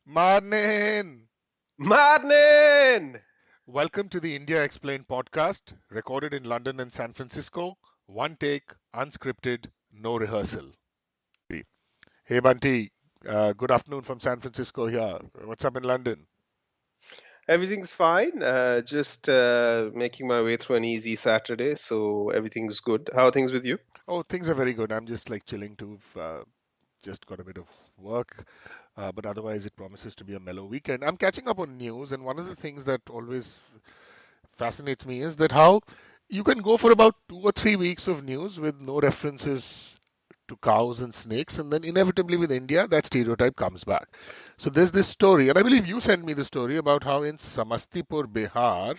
Marnin! Madman! Welcome to the India Explained podcast, recorded in London and San Francisco. One take, unscripted, no rehearsal. Hey Bunty, good afternoon from San Francisco here. What's up in London? Everything's fine. Just making my way through an easy Saturday, so everything's good. How are things with you? Oh, things are very good. I'm just like chilling too. Just got a bit of work, but otherwise it promises to be a mellow weekend. I'm catching up on news, and one of the things that always fascinates me is that how you can go for about 2 or 3 weeks of news with no references to cows and snakes, and then inevitably with India, that stereotype comes back. So there's this story, and I believe you sent me the story about how in Samastipur, Bihar,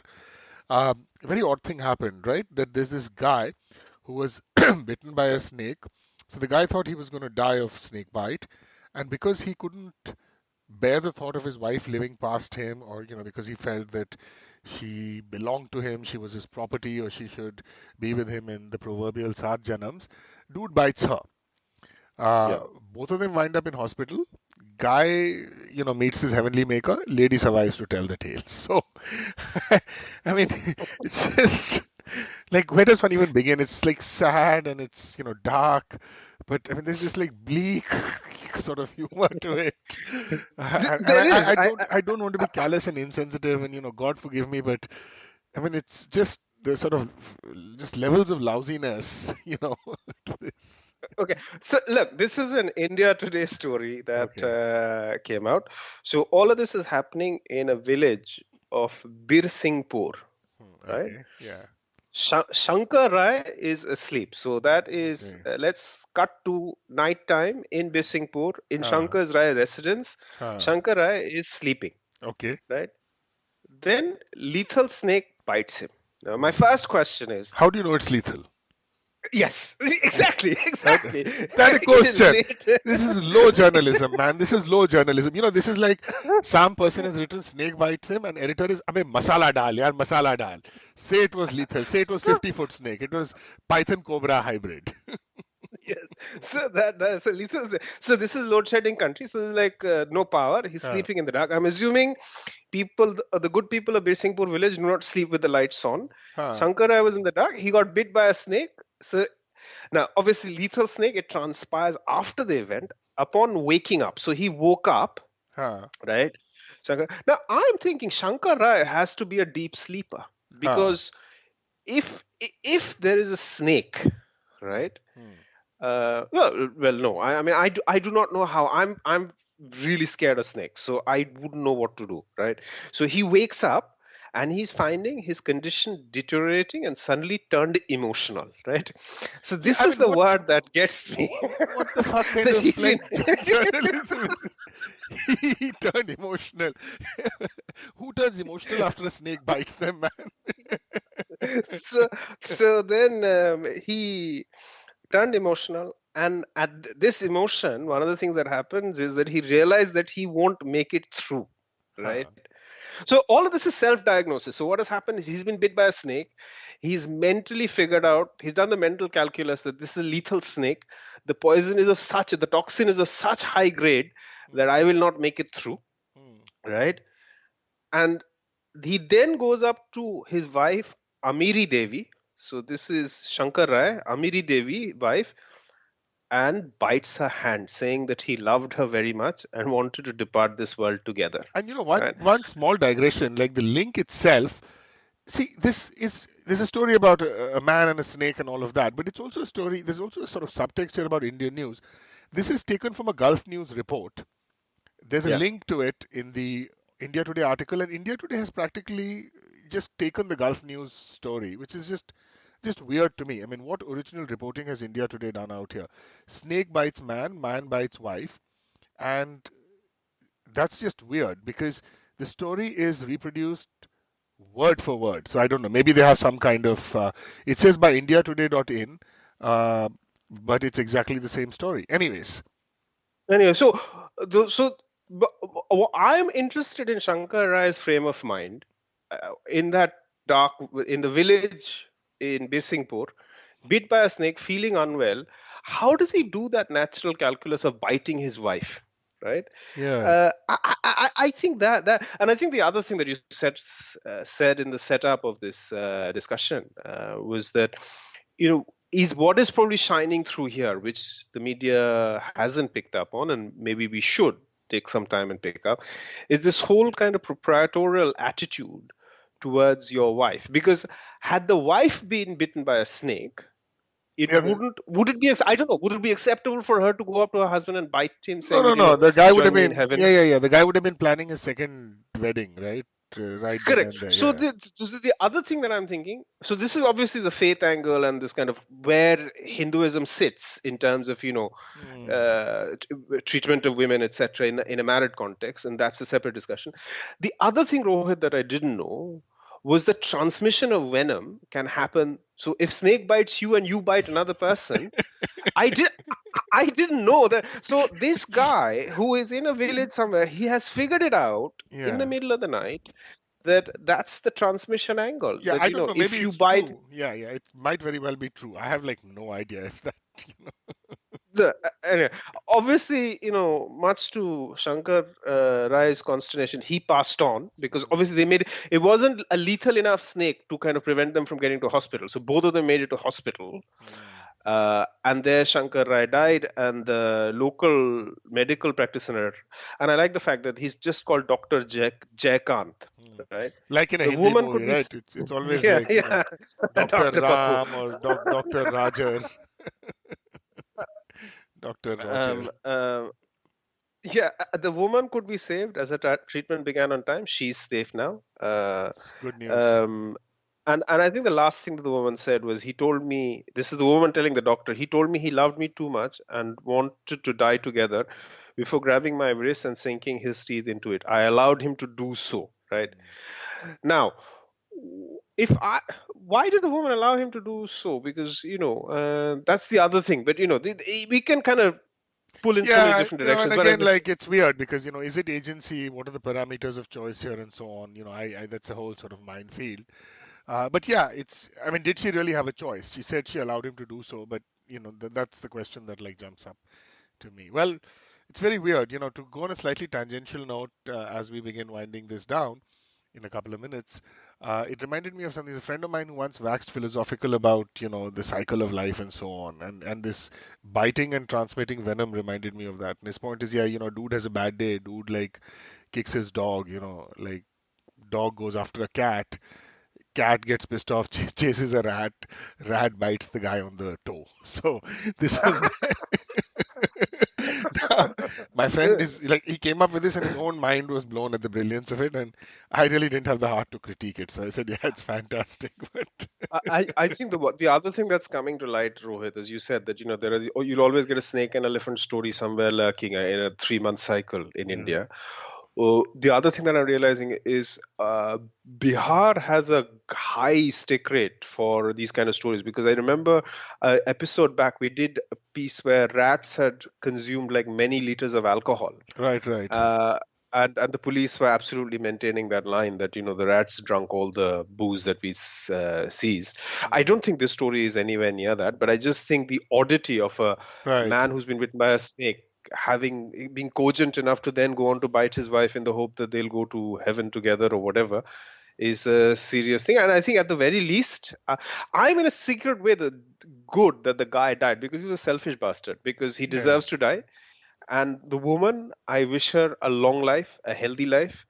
a very odd thing happened, right? That there's this guy who was bitten by a snake. So the guy thought he was going to die of snake bite, and because he couldn't bear the thought of his wife living past him, or because he felt that she belonged to him, she was his property, or she should be with him in the proverbial Saat Janams, dude bites her. Yeah. Uh, Both of them wind up in hospital. Guy, meets his heavenly maker. Lady survives to tell the tale. So, I mean, it's just like, where does one even begin? It's like sad and it's, dark, but I mean, there's this like bleak sort of humor to it. And There is. I don't want to be callous and insensitive, and God forgive me, but I mean, it's just the sort of just levels of lousiness, to this. Okay. So look, this is an India Today story that Okay. came out. So all of this is happening in a village of Bir Singhpur, right? Okay. Yeah. Shankar Rai is asleep. So that is, Okay. let's cut to night time in Bisinghpur, in Huh. Shankar Rai residence. Huh. Shankar Rai is sleeping, Okay. right? Then lethal snake bites him. Now, my first question is, How do you know it's lethal? yes, exactly, That, exactly. that a question. Later, This is low journalism, man. This is low journalism. This is like some person has written snake bites him, and editor is, "Abey masala dal, yaar, masala dal." Say it was lethal. Say it was no, 50-foot snake. It was Python Cobra hybrid. yes. So that's a lethal. So this is load shedding country. So there's like no power. He's Huh. sleeping in the dark. I'm assuming people, the good people of Birsingpur village, do not sleep with the lights on. Huh. Shankara was in the dark. He got bit by a snake. So now, obviously, lethal snake. It transpires after the event. Upon waking up, so he woke up, Huh. right? Shankar. Now, I'm thinking Shankar Rai has to be a deep sleeper Huh. because if there is a snake, right? Hmm. Well, no. I mean, I do not know how. I'm really scared of snakes, so I wouldn't know what to do, right? So he wakes up and he's finding his condition deteriorating and suddenly turned emotional, right? So Yeah, this I is mean, the word that gets me. what the fuck kind That of he's like in. journalism is this? He turned emotional. Who turns emotional after a snake bites them, man? so so then he turned emotional, and at this emotion, one of the things that happens is that he realized that he won't make it through, right? Huh. So all of this is self-diagnosis. So what has happened is he's been bit by a snake. He's mentally figured out. He's done the mental calculus that this is a lethal snake. The toxin is of such high grade that I will not make it through. Hmm. Right. And he then goes up to his wife, Amiri Devi. So this is Shankar Rai, Amiri Devi, wife, and bites her hand, saying that he loved her very much and wanted to depart this world together. And one Right. one small digression, like the link itself. See, there's a story about a man and a snake and all of that, but it's also a story. There's also a sort of subtext here about Indian news. This is taken from a Gulf News report. There's a Yeah. link to it in the India Today article, and India Today has practically just taken the Gulf News story, which is just weird to me. I mean, what original reporting has India Today done out here? Snake bites man, man bites wife, and that's just weird because the story is reproduced word for word. So I don't know. Maybe they have some kind of. It says by IndiaToday.in, uh, but it's exactly the same story. Anyways, Anyway, I'm interested in Shankar Rai's frame of mind in that dark, in the village in Birsinghpur, bit by a snake, feeling unwell. How does he do that natural calculus of biting his wife? right? Yeah. I think and I think the other thing that you said in the setup of this discussion was that, is what is probably shining through here, which the media hasn't picked up on, and maybe we should take some time and pick up, is this whole kind of proprietorial attitude towards your wife. Because had the wife been bitten by a snake, Yeah. would it be I don't know, would it be acceptable for her to go up to her husband and bite him, No, saying no, that, no. The guy would have join me in been, heaven? yeah, yeah, yeah. The guy would have been planning his second wedding, right? Right then Correct. and there. So Yeah. the other thing that I'm thinking, so this is obviously the faith angle and this kind of where Hinduism sits in terms of, Mm. treatment of women, etc., in a married context, and that's a separate discussion. The other thing, Rohit, that I didn't know was that transmission of venom can happen. So if snake bites you and you bite another person, I did. I didn't know that. So this guy who is in a village somewhere, he has figured it out in the Yeah. middle of the night that that's the transmission angle. Yeah. That, I don't know. if Maybe you it's bite true. Yeah. Yeah. It might very well be true. I have like no idea if that, you know. anyway, obviously, much to Shankar Rai's consternation, he passed on because obviously it wasn't a lethal enough snake to kind of prevent them from getting to hospital. So both of them made it to hospital. Mm. And there Shankar Rai died, and the local medical practitioner, and I like the fact that he's just called Dr. Jaykant, Mm. right? Like in a The Hindi woman could movie, be, right? It's always yeah, like, yeah, Dr. Dr. Papu. Ram or Dr. Roger, Dr. Roger. Um, um, yeah, the woman could be saved as her treatment began on time. She's safe now. It's good news. Um, and I think the last thing that the woman said was, he told me, this is the woman telling the doctor, he told me he loved me too much and wanted to die together before grabbing my wrist and sinking his teeth into it. I allowed him to do so, right? Now, if I, why did the woman allow him to do so? Because, that's the other thing. But, we can kind of pull in so many Yeah, different and directions. But again, like it's weird because is it agency? What are the parameters of choice here, and so on? I that's a whole sort of minefield. But yeah, I mean, did she really have a choice? She said she allowed him to do so, but that's the question that like jumps up to me. Well, it's very weird, to go on a slightly tangential note as we begin winding this down in a couple of minutes. It reminded me of something. There's a friend of mine who once waxed philosophical about, the cycle of life and so on. And this biting and transmitting venom reminded me of that. And his point is, yeah, dude has a bad day. Dude, like, kicks his dog, like, dog goes after a cat gets pissed off, chases a rat bites the guy on the toe. So this was my friend is like he came up with this and his own mind was blown at the brilliance of it, and I really didn't have the heart to critique it. So I said, yeah, it's fantastic, but I think the other thing that's coming to light, Rohit, as you said, that there are you'll always get a snake and elephant story somewhere lurking in a 3-month cycle in yeah, India. The other thing that I'm realizing is Bihar has a high stick rate for these kind of stories, because I remember episode back we did a piece where rats had consumed like many liters of alcohol. right, right. Uh, and the police were absolutely maintaining that line that the rats drunk all the booze that we seized. I Mm, don't think this story is anywhere near that, but I just think the oddity of a right. man who's been bitten by a snake having being cogent enough to then go on to bite his wife in the hope that they'll go to heaven together or whatever is a serious thing. And I think at the very least, I'm in a secret way good that the guy died, because he was a selfish bastard, because he Yeah. deserves to die. And the woman, I wish her a long life, a healthy life,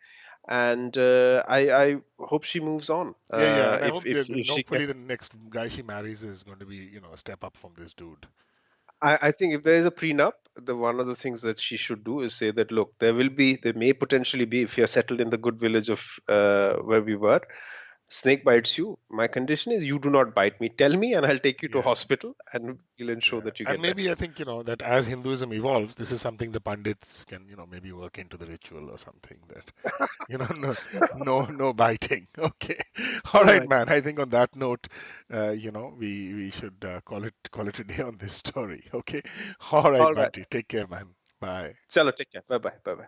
and I hope she moves on. Yeah, yeah, and I hope If she can. hopefully the next guy she marries is going to be, a step up from this dude. I think if there is a prenup, the one of the things that she should do is say that, look, there may potentially be, if you're settled in the good village of where we were, snake bites you. My condition is you do not bite me. Tell me, and I'll take you to Yeah. hospital, and we'll ensure Yeah, that you and get better. maybe I think that as Hinduism evolves, this is something the pandits can maybe work into the ritual or something that no no biting. Okay, all All right, right. man. I think on that note, we should call it a day on this story. Okay, all right, All right. Bunty. Take care, man. Bye. Chalo, take care. Bye bye. Bye bye.